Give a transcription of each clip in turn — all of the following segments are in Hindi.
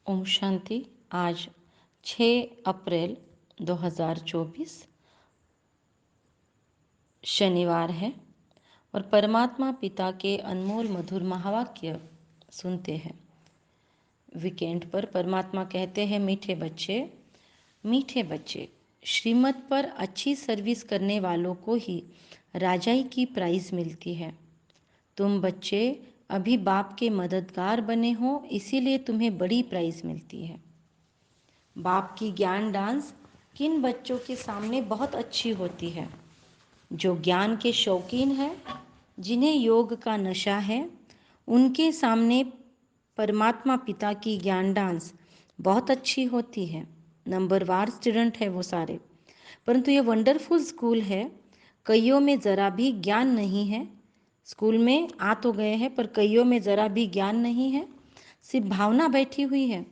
ओम शांति। आज 6 अप्रैल 2024 शनिवार है और परमात्मा पिता के अनमोल मधुर महावाक्य सुनते हैं। वीकेंड पर परमात्मा कहते हैं, मीठे बच्चे, श्रीमत पर अच्छी सर्विस करने वालों को ही राजाई की प्राइज मिलती है। तुम बच्चे अभी बाप के मददगार बने हो, इसीलिए तुम्हें बड़ी प्राइज मिलती है। बाप की ज्ञान डांस किन बच्चों के सामने बहुत अच्छी होती है? जो ज्ञान के शौकीन हैं, जिन्हें योग का नशा है, उनके सामने परमात्मा पिता की ज्ञान डांस बहुत अच्छी होती है। नंबरवार स्टूडेंट है वो सारे, परंतु ये वंडरफुल स्कूल है। कईयों में ज़रा भी ज्ञान नहीं है। स्कूल में आ तो गए हैं, पर कईयों में ज़रा भी ज्ञान नहीं है, सिर्फ भावना बैठी हुई है।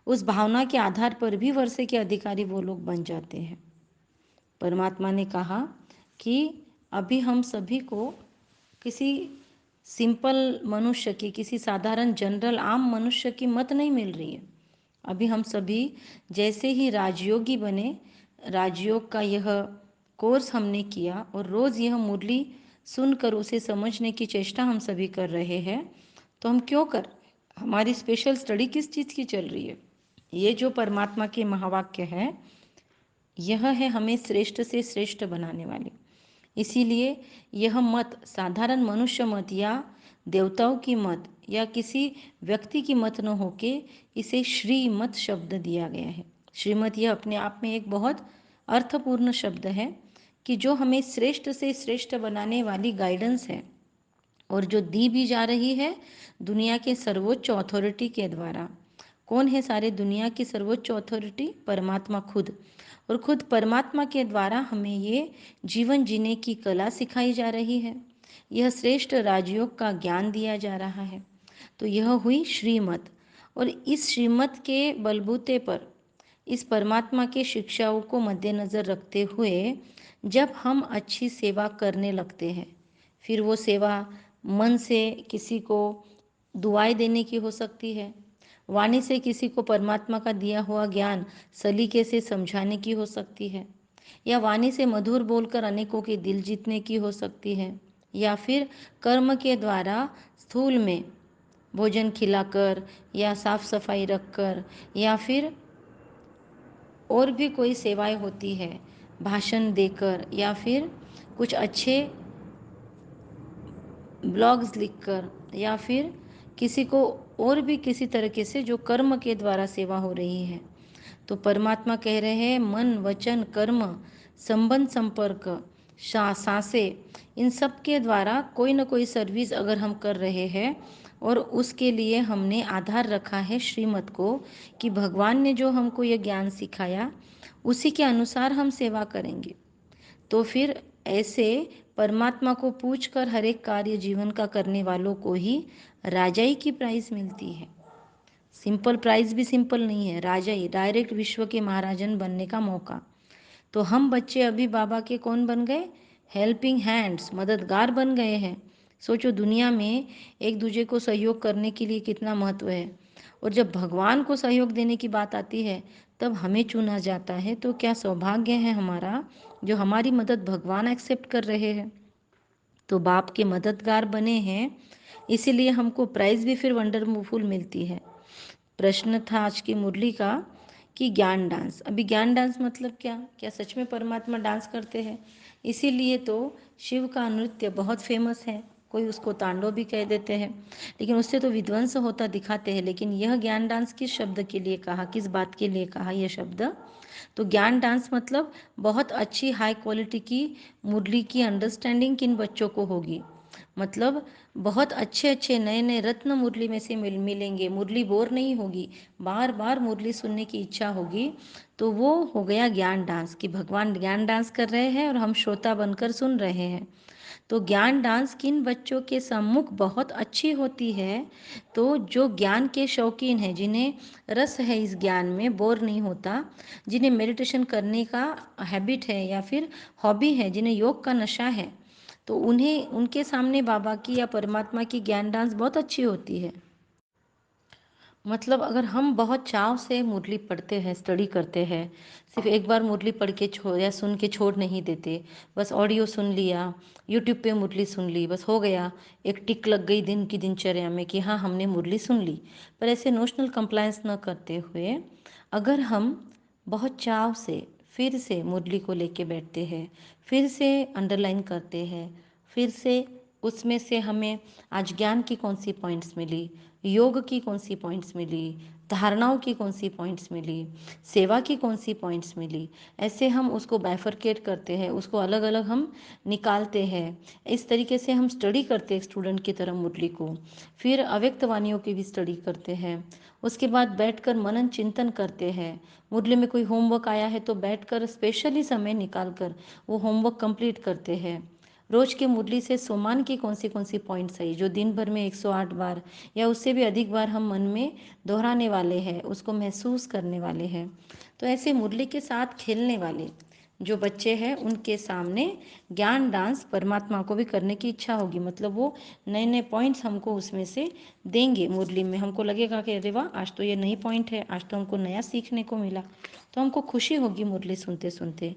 उस भावना के आधार पर भी वर्षे के अधिकारी वो लोग बन जाते हैं। परमात्मा ने कहा कि अभी हम सभी को किसी सिंपल मनुष्य की, किसी साधारण जनरल आम मनुष्य की मत नहीं मिल रही है। अभी हम सभी जैसे ही राजयोगी बने, राजयोग का यह कोर्स हमने किया और रोज़ यह मुरली सुनकर उसे समझने की चेष्टा हम सभी कर रहे हैं, तो हम क्यों कर, हमारी स्पेशल स्टडी किस चीज़ की चल रही है? ये जो परमात्मा के महावाक्य है, यह है हमें श्रेष्ठ से श्रेष्ठ बनाने वाली। इसीलिए यह मत साधारण मनुष्य मत या देवताओं की मत या किसी व्यक्ति की मत न होके इसे श्रीमत शब्द दिया गया है। श्रीमत यह अपने आप में एक बहुत अर्थपूर्ण शब्द है कि जो हमें श्रेष्ठ से श्रेष्ठ बनाने वाली गाइडेंस है और जो दी भी जा रही है दुनिया के सर्वोच्च अथॉरिटी के द्वारा। कौन है सारे दुनिया की सर्वोच्च अथॉरिटी? परमात्मा खुद। और खुद परमात्मा के द्वारा हमें ये जीवन जीने की कला सिखाई जा रही है। यह श्रेष्ठ राजयोग का ज्ञान दिया जा रहा है। तो यह हुई श्रीमत, और इस श्रीमत के बलबूते पर, इस परमात्मा के शिक्षाओं को मद्देनज़र रखते हुए जब हम अच्छी सेवा करने लगते हैं, फिर वो सेवा मन से किसी को दुआएं देने की हो सकती है, वाणी से किसी को परमात्मा का दिया हुआ ज्ञान सलीके से समझाने की हो सकती है, या वाणी से मधुर बोलकर अनेकों के दिल जीतने की हो सकती है, या फिर कर्म के द्वारा स्थूल में भोजन खिलाकर या साफ सफाई रखकर, या फिर और भी कोई सेवाएं होती है, भाषण देकर, या फिर कुछ अच्छे ब्लॉग्स लिखकर, या फिर किसी को और भी किसी तरीके से जो कर्म के द्वारा सेवा हो रही है। तो परमात्मा कह रहे हैं मन वचन कर्म संबंध संपर्क सांसें, इन सब के द्वारा कोई ना कोई सर्विस अगर हम कर रहे हैं और उसके लिए हमने आधार रखा है श्रीमत को कि भगवान ने जो हमको ये ज्ञान सिखाया उसी के अनुसार हम सेवा करेंगे, तो फिर ऐसे परमात्मा को पूछकर हर एक कार्य जीवन का करने वालों को ही राजाई की प्राइज मिलती है। सिंपल प्राइज भी सिंपल नहीं है, राजाई, डायरेक्ट विश्व के महाराजन बनने का मौका। तो हम बच्चे अभी बाबा के कौन बन गए? हेल्पिंग हैंड्स, मददगार बन गए हैं। सोचो दुनिया में एक दूसरे को सहयोग करने के लिए कितना महत्व है, और जब भगवान को सहयोग देने की बात आती है तब हमें चुना जाता है। तो क्या सौभाग्य है हमारा जो हमारी मदद भगवान एक्सेप्ट कर रहे हैं। तो बाप के मददगार बने हैं, इसीलिए हमको प्राइज़ भी फिर वंडरफुल मिलती है। प्रश्न था आज की मुरली का कि ज्ञान डांस, अभी ज्ञान डांस मतलब क्या? क्या सच में परमात्मा डांस करते हैं? इसीलिए तो शिव का नृत्य बहुत फेमस है, कोई उसको तांडव भी कह देते हैं, लेकिन उससे तो विध्वंस होता दिखाते हैं। लेकिन यह ज्ञान डांस किस शब्द के लिए कहा, किस बात के लिए कहा यह शब्द? तो ज्ञान डांस मतलब बहुत अच्छी हाई क्वालिटी की मुरली की अंडरस्टैंडिंग किन बच्चों को होगी, मतलब बहुत अच्छे अच्छे नए नए रत्न मुरली में से मिलेंगे, मुरली बोर नहीं होगी, बार बार मुरली सुनने की इच्छा होगी। तो वो हो गया ज्ञान डांस कि भगवान ज्ञान डांस कर रहे हैं और हम श्रोता बनकर सुन रहे हैं। तो ज्ञान डांस किन बच्चों के सम्मुख बहुत अच्छी होती है? तो जो ज्ञान के शौकीन हैं, जिन्हें रस है इस ज्ञान में, बोर नहीं होता, जिन्हें मेडिटेशन करने का हैबिट है या फिर हॉबी है, जिन्हें योग का नशा है, तो उन्हें उनके सामने बाबा की या परमात्मा की ज्ञान डांस बहुत अच्छी होती है। मतलब अगर हम बहुत चाव से मुरली पढ़ते हैं, स्टडी करते हैं, सिर्फ एक बार मुरली पढ़ के छोड़ या सुन के छोड़ नहीं देते, बस ऑडियो सुन लिया, यूट्यूब पे मुरली सुन ली, बस हो गया, एक टिक लग गई दिन की दिनचर्या में कि हाँ हमने मुरली सुन ली। पर ऐसे नोशनल कंप्लायंस न करते हुए अगर हम बहुत चाव से फिर से मुरली को लेके बैठते हैं, फिर से अंडरलाइन करते हैं, फिर से उसमें से हमें आज ज्ञान की कौन सी पॉइंट्स मिली, योग की कौन सी पॉइंट्स मिली, धारणाओं की कौन सी पॉइंट्स मिली, सेवा की कौन सी पॉइंट्स मिली, ऐसे हम उसको बाइफरकेट करते हैं, उसको अलग अलग हम निकालते हैं। इस तरीके से हम स्टडी करते हैं स्टूडेंट की तरह मुरली को। फिर अव्यक्त वाणियों की भी स्टडी करते हैं। उसके बाद बैठकर मनन चिंतन करते हैं। मुरली में कोई होमवर्क आया है तो बैठकर स्पेशली समय निकाल कर वो होमवर्क कंप्लीट करते हैं। रोज के मुरली से सोमान की कौन सी पॉइंट्स आई जो दिन भर में 108 बार या उससे भी अधिक बार हम मन में दोहराने वाले हैं, उसको महसूस करने वाले हैं। तो ऐसे मुरली के साथ खेलने वाले जो बच्चे हैं उनके सामने ज्ञान डांस परमात्मा को भी करने की इच्छा होगी। मतलब वो नए नए पॉइंट्स हमको उसमें से देंगे मुरली में। हमको लगेगा कि अरे वाह, आज तो ये नई पॉइंट है, आज तो हमको नया सीखने को मिला। तो हमको खुशी होगी मुरली सुनते सुनते।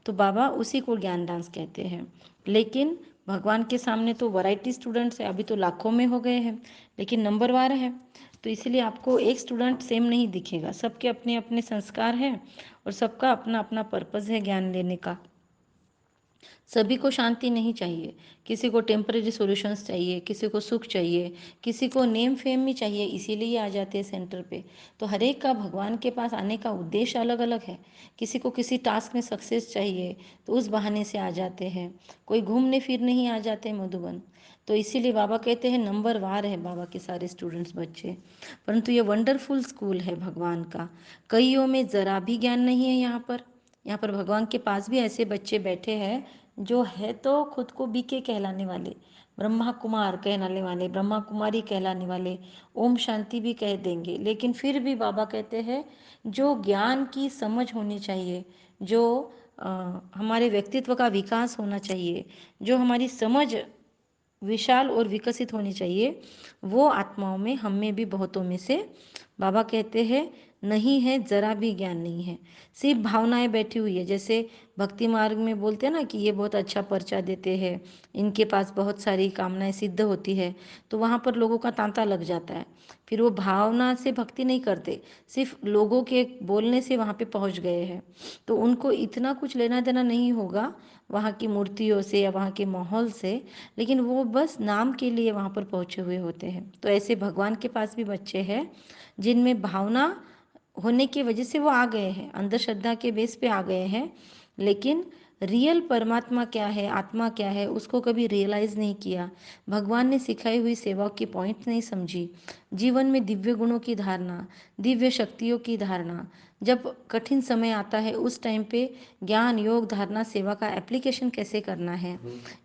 तो बाबा उसी को ज्ञान डांस कहते हैं। लेकिन भगवान के सामने तो वैरायटी स्टूडेंट्स है, अभी तो लाखों में हो गए हैं, लेकिन नंबरवार है। तो इसलिए आपको एक स्टूडेंट सेम नहीं दिखेगा, सबके अपने अपने संस्कार हैं और सबका अपना अपना पर्पज़ है ज्ञान लेने का। सभी को शांति नहीं चाहिए, किसी को टेम्परेरी सॉल्यूशंस चाहिए, किसी को सुख चाहिए, किसी को नेम फेम भी चाहिए, इसीलिए आ जाते हैं सेंटर पे। तो हर एक का भगवान के पास आने का उद्देश्य अलग अलग है। किसी को किसी टास्क में सक्सेस चाहिए तो उस बहाने से आ जाते हैं, कोई घूमने फिरने ही आ जाते हैं मधुबन। तो इसीलिए बाबा कहते हैं नंबर वार है बाबा के सारे स्टूडेंट्स बच्चे। परंतु ये वंडरफुल स्कूल है भगवान का। कईयों में ज़रा भी ज्ञान नहीं है यहाँ पर। यहाँ पर भगवान के पास भी ऐसे बच्चे बैठे हैं जो है तो खुद को बीके कहलाने वाले, ब्रह्मा कुमार कहलाने वाले, ब्रह्मा कुमारी कहलाने वाले, ओम शांति भी कह देंगे, लेकिन फिर भी बाबा कहते हैं जो ज्ञान की समझ होनी चाहिए, जो हमारे व्यक्तित्व का विकास होना चाहिए, जो हमारी समझ विशाल और विकसित होनी चाहिए, वो आत्माओं में, हम में भी बहुतों में से बाबा कहते हैं नहीं है, जरा भी ज्ञान नहीं है। सिर्फ भावनाएं बैठी हुई है। जैसे भक्ति मार्ग में बोलते हैं ना कि ये बहुत अच्छा पर्चा देते हैं, इनके पास बहुत सारी कामनाएं सिद्ध होती है, तो वहाँ पर लोगों का तांता लग जाता है। फिर वो भावना से भक्ति नहीं करते, सिर्फ लोगों के बोलने से वहाँ पे पहुँच गए हैं। तो उनको इतना कुछ लेना देना नहीं होगा वहाँ की मूर्तियों से या वहाँ के माहौल से, लेकिन वो बस नाम के लिए वहाँ पर पहुँचे हुए होते हैं। तो ऐसे भगवान के पास भी बच्चे हैं जिनमें भावना होने की वजह से वो आ गए हैं, अंधश्रद्धा के बेस पे आ गए हैं, लेकिन रियल परमात्मा क्या है, आत्मा क्या है, उसको कभी रियलाइज़ नहीं किया। भगवान ने सिखाई हुई सेवा की पॉइंट नहीं समझी। जीवन में दिव्य गुणों की धारणा, दिव्य शक्तियों की धारणा, जब कठिन समय आता है उस टाइम पे ज्ञान योग धारणा सेवा का एप्लीकेशन कैसे करना है,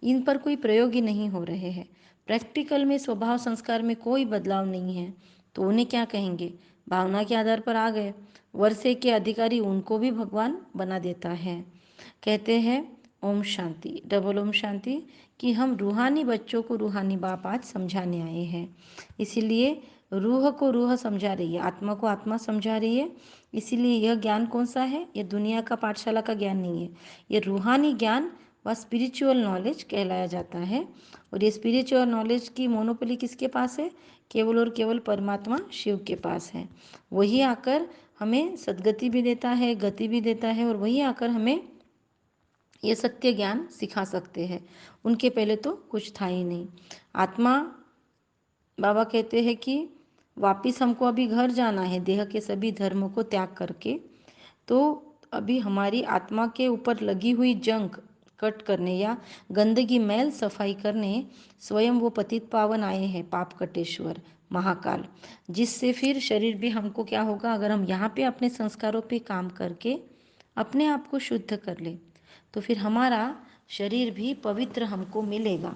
इन पर कोई प्रयोग ही नहीं हो रहे हैं। प्रैक्टिकल में स्वभाव संस्कार में कोई बदलाव नहीं है, तो उन्हें क्या कहेंगे, भावना के आधार पर आ गए। वर्षे के अधिकारी उनको भी भगवान बना देता है। कहते हैं ओम शांति, डबल ओम शांति, कि हम रूहानी बच्चों को रूहानी बाप आज समझाने आए हैं। इसीलिए रूह को रूह समझा रही है, आत्मा को आत्मा समझा रही है। इसीलिए यह ज्ञान कौन सा है, यह दुनिया का पाठशाला का ज्ञान नहीं है, यह रूहानी ज्ञान व स्पिरिचुअल नॉलेज कहलाया जाता है। और ये स्पिरिचुअल नॉलेज की मोनोपोली किसके पास है, केवल और केवल परमात्मा शिव के पास है। वही आकर हमें सदगति भी देता है, गति भी देता है, और वही आकर हमें ये सत्य ज्ञान सिखा सकते हैं। उनके पहले तो कुछ था ही नहीं। आत्मा, बाबा कहते हैं कि वापिस हमको अभी घर जाना है देह के सभी धर्मों को त्याग करके। तो अभी हमारी आत्मा के ऊपर लगी हुई जंग कट करने या गंदगी मैल सफाई करने स्वयं वो पतित पावन आए हैं, पाप कटेश्वर महाकाल। जिससे फिर शरीर भी हमको क्या होगा, अगर हम यहाँ पे अपने संस्कारों पे काम करके अपने आप को शुद्ध कर ले तो फिर हमारा शरीर भी पवित्र हमको मिलेगा।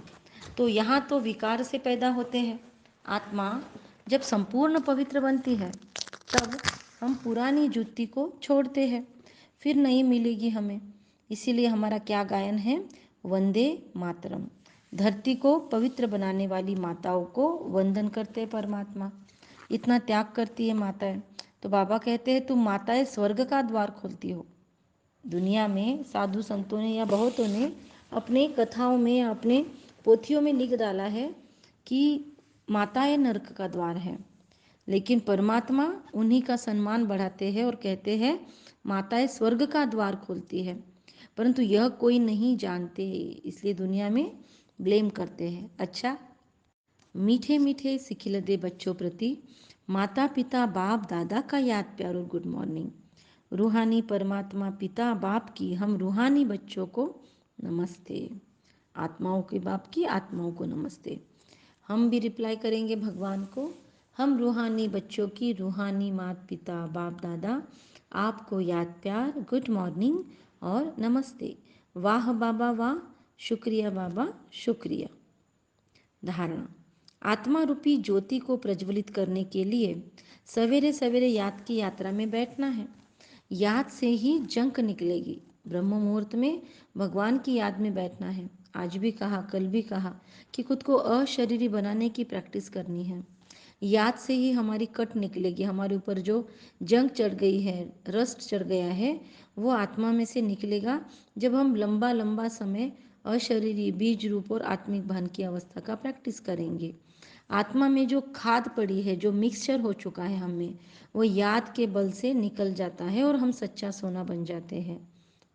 तो यहाँ तो विकार से पैदा होते हैं, आत्मा जब संपूर्ण पवित्र बनती है तब हम पुरानी जुत्ती को छोड़ते हैं, फिर नई मिलेगी हमें। इसीलिए हमारा क्या गायन है, वंदे मातरम। धरती को पवित्र बनाने वाली माताओं को वंदन करते हैं परमात्मा। इतना त्याग करती है माताएं। तो बाबा कहते हैं तुम माताएं स्वर्ग का द्वार खोलती हो। दुनिया में साधु संतों ने या बहुतों ने अपने कथाओं में, अपने पोथियों में लिख डाला है कि माताएं नरक का द्वार है, लेकिन परमात्मा उन्हीं का सम्मान बढ़ाते हैं और कहते हैं माताएं स्वर्ग का द्वार खोलती है। परंतु यह कोई नहीं जानते, इसलिए दुनिया में ब्लेम करते हैं। अच्छा, मीठे मीठे सिखिलदे बच्चों प्रति माता पिता बाप दादा का याद प्यार और गुड मॉर्निंग। रूहानी परमात्मा पिता बाप की हम रूहानी बच्चों को नमस्ते। आत्माओं के बाप की आत्माओं को नमस्ते। हम भी रिप्लाई करेंगे भगवान को, हम रूहानी बच्चों की रूहानी माता पिता बाप दादा आपको याद प्यार, गुड मॉर्निंग और नमस्ते। वाह बाबा वाह, शुक्रिया बाबा शुक्रिया। धारणा, आत्मा रूपी ज्योति को प्रज्वलित करने के लिए सवेरे सवेरे याद की यात्रा में बैठना है। याद से ही जंक निकलेगी। ब्रह्म मुहूर्त में भगवान की याद में बैठना है। आज भी कहा, कल भी कहा कि खुद को अशरीरी बनाने की प्रैक्टिस करनी है। याद से ही हमारी कट निकलेगी। हमारे ऊपर जो जंग चढ़ गई है, रस्ट चढ़ गया है, वो आत्मा में से निकलेगा जब हम लंबा लंबा समय अशरीरी बीज रूप और आत्मिक भान की अवस्था का प्रैक्टिस करेंगे। आत्मा में जो खाद पड़ी है, जो मिक्सचर हो चुका है हमें, वो याद के बल से निकल जाता है और हम सच्चा सोना बन जाते हैं।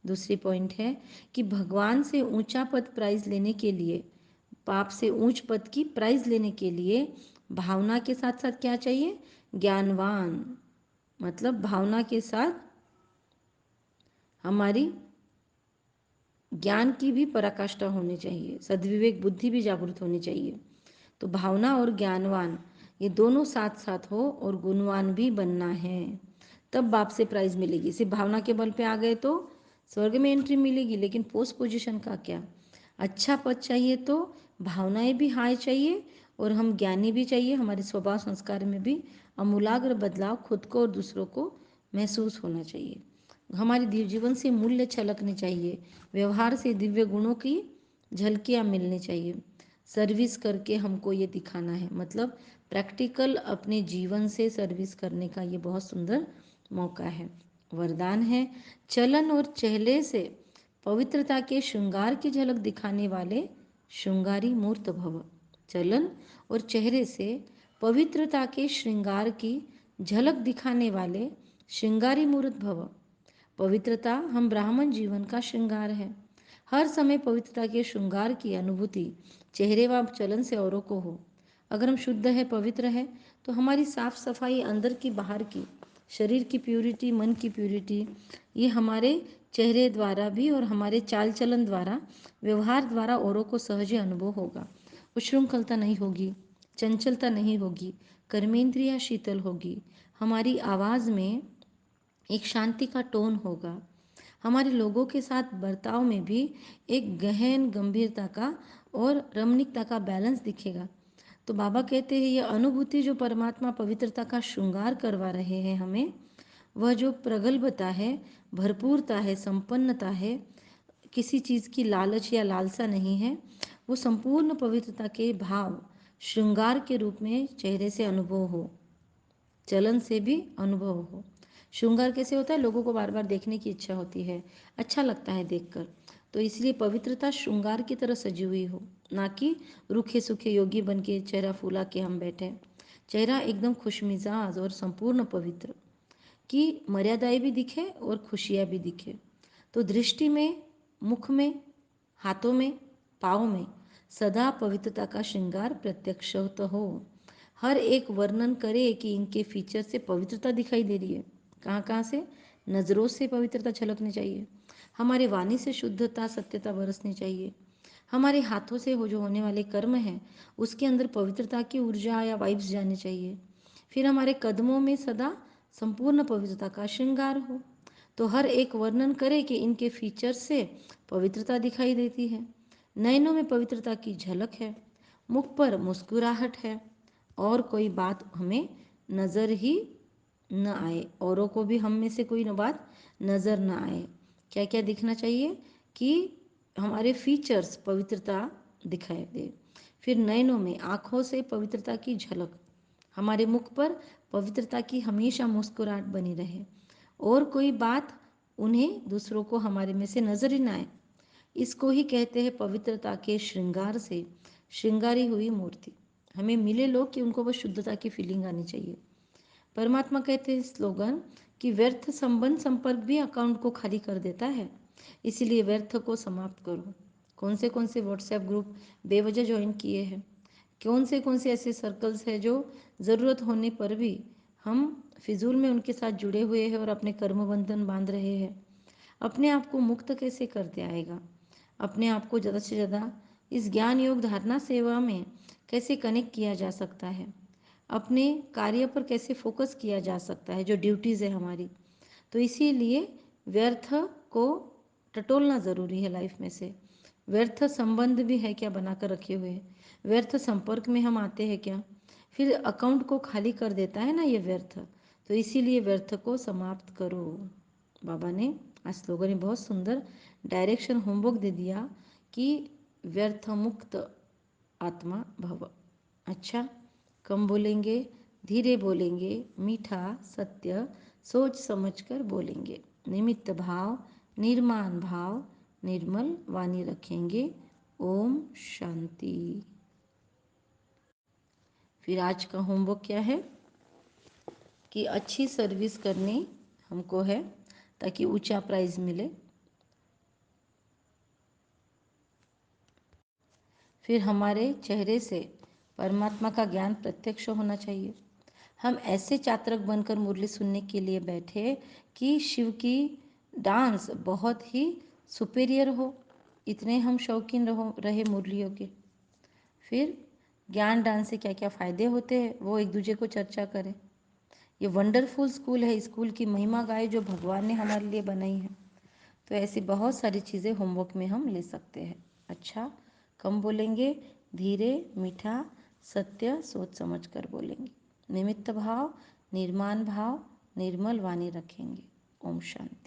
दूसरी पॉइंट है कि भगवान से ऊंचा पद प्राइज लेने के लिए, पाप से ऊंच पद की प्राइज लेने के लिए भावना के साथ साथ क्या चाहिए? ज्ञानवान। मतलब भावना के साथ हमारी ज्ञान की भी पराकाष्ठा होनी चाहिए, सद्विवेक बुद्धि भी जागृत होनी चाहिए। तो भावना और ज्ञानवान ये दोनों साथ साथ हो और गुणवान भी बनना है, तब बाप से प्राइज मिलेगी। सिर्फ भावना के बल पे आ गए तो स्वर्ग में एंट्री मिलेगी, लेकिन पोस्ट पोजीशन का क्या? अच्छा पद चाहिए तो भावनाएं भी हाई चाहिए और हम ज्ञानी भी चाहिए। हमारे स्वभाव संस्कार में भी आमूलाग्र बदलाव खुद को और दूसरों को महसूस होना चाहिए। हमारे जीवन से मूल्य छलकने चाहिए। व्यवहार से दिव्य गुणों की झलकियाँ मिलनी चाहिए। सर्विस करके हमको ये दिखाना है, मतलब प्रैक्टिकल अपने जीवन से सर्विस करने का ये बहुत सुंदर मौका है। वरदान है, चलन और चेहरे से पवित्रता के श्रृंगार की झलक दिखाने वाले श्रृंगारी मूर्त भव। चलन और चेहरे से पवित्रता के श्रृंगार की झलक दिखाने वाले श्रृंगारी मूर्त भव। पवित्रता हम ब्राह्मण जीवन का श्रृंगार है। हर समय पवित्रता के श्रृंगार की अनुभूति चेहरे व चलन से औरों को हो। अगर हम शुद्ध है, पवित्र है, तो हमारी साफ सफाई अंदर की बाहर की, शरीर की प्यूरिटी, मन की प्यूरिटी, ये हमारे चेहरे द्वारा भी और हमारे चाल चलन द्वारा, व्यवहार द्वारा औरों को सहज अनुभव होगा। उच्छृंखलता नहीं होगी, चंचलता नहीं होगी, कर्मेंद्रियाँ शीतल होगी, हमारी आवाज़ में एक शांति का टोन होगा, हमारे लोगों के साथ बर्ताव में भी एक गहन गंभीरता का और रमणीकता का बैलेंस दिखेगा। तो बाबा कहते हैं ये अनुभूति जो परमात्मा पवित्रता का श्रृंगार करवा रहे हैं हमें, वह जो प्रगल्भता है, भरपूरता है, संपन्नता है, किसी चीज़ की लालच या लालसा नहीं है, वो संपूर्ण पवित्रता के भाव श्रृंगार के रूप में चेहरे से अनुभव हो, चलन से भी अनुभव हो। श्रृंगार कैसे होता है? लोगों को बार बार देखने की इच्छा होती है, अच्छा लगता है देखकर। तो इसलिए पवित्रता श्रृंगार की तरह सजी हुई हो, ना कि रूखे सूखे योगी बन के चेहरा फूला के हम बैठे। चेहरा एकदम खुशमिजाज और संपूर्ण पवित्र, कि मर्यादाएं भी दिखे और खुशियाँ भी दिखे। तो दृष्टि में, मुख में, हाथों में, पाँव में सदा पवित्रता का श्रृंगार प्रत्यक्ष हो। हर एक वर्णन करे कि इनके फीचर से पवित्रता दिखाई दे रही है। कहाँ कहाँ से? नज़रों से पवित्रता झलकनी चाहिए, हमारे वाणी से शुद्धता सत्यता बरसनी चाहिए, हमारे हाथों से जो होने वाले कर्म हैं उसके अंदर पवित्रता की ऊर्जा या वाइब्स जानी चाहिए। फिर हमारे कदमों में सदा संपूर्ण पवित्रता का श्रृंगार हो। तो हर एक वर्णन करे कि इनके फीचर से पवित्रता दिखाई देती है। नयनों में पवित्रता की झलक है, मुख पर मुस्कुराहट है, और कोई बात हमें नज़र ही न आए, औरों को भी हम में से कोई बात नज़र न आए। क्या क्या दिखना चाहिए? कि हमारे फीचर्स पवित्रता दिखाई दे। फिर नयनों में, आँखों से पवित्रता की झलक, हमारे मुख पर पवित्रता की हमेशा मुस्कुराहट बनी रहे और कोई बात उन्हें दूसरों को हमारे में से नजर ही ना आए। इसको ही कहते हैं पवित्रता के श्रृंगार से श्रृंगारी हुई मूर्ति। हमें मिले लोग कि उनको बस शुद्धता की फीलिंग आनी चाहिए। परमात्मा कहते हैं स्लोगन कि व्यर्थ संबंध संपर्क भी अकाउंट को खाली कर देता है, इसीलिए व्यर्थ को समाप्त करो। कौन से व्हाट्सएप ग्रुप बेवजह ज्वाइन किए हैं, कौन से ऐसे सर्कल्स हैं जो ज़रूरत होने पर भी हम फिजूल में उनके साथ जुड़े हुए हैं और अपने कर्म बंधन बांध रहे हैं। अपने आप को मुक्त कैसे करते आएगा, अपने आप को ज़्यादा से ज़्यादा इस ज्ञान योग धारणा सेवा में कैसे कनेक्ट किया जा सकता है, अपने कार्य पर कैसे फोकस किया जा सकता है जो ड्यूटीज़ है हमारी। तो इसीलिए व्यर्थ को टटोलना ज़रूरी है लाइफ में से। व्यर्थ संबंध भी है क्या बनाकर रखे हुए, व्यर्थ संपर्क में हम आते हैं क्या, फिर अकाउंट को खाली कर देता है ना ये व्यर्थ। तो इसीलिए व्यर्थ को समाप्त करो। बाबा ने आज लोगों ने बहुत सुंदर डायरेक्शन होमवर्क दे दिया कि व्यर्थ मुक्त आत्मा भव। अच्छा, कम बोलेंगे, धीरे बोलेंगे, मीठा सत्य सोच समझकर बोलेंगे, निमित्त भाव निर्माण भाव निर्मल वाणी रखेंगे। ओम शांति। फिर आज का होमवर्क क्या है कि अच्छी सर्विस करनी हमको है ताकि ऊंचा प्राइज मिले। फिर हमारे चेहरे से परमात्मा का ज्ञान प्रत्यक्ष होना चाहिए। हम ऐसे चातरक बनकर मुरली सुनने के लिए बैठे कि शिव की डांस बहुत ही सुपेरियर हो, इतने हम शौकीन रहे मुरलियों के। फिर ज्ञान डांस से क्या क्या फ़ायदे होते हैं वो एक दूसरे को चर्चा करें। ये वंडरफुल स्कूल है, स्कूल की महिमा गाए जो भगवान ने हमारे लिए बनाई है। तो ऐसी बहुत सारी चीज़ें होमवर्क में हम ले सकते हैं। अच्छा, कम बोलेंगे, धीरे मीठा सत्य सोच समझ कर बोलेंगे, निमित्त भाव निर्माण भाव निर्मल वाणी रखेंगे। ओम शांति।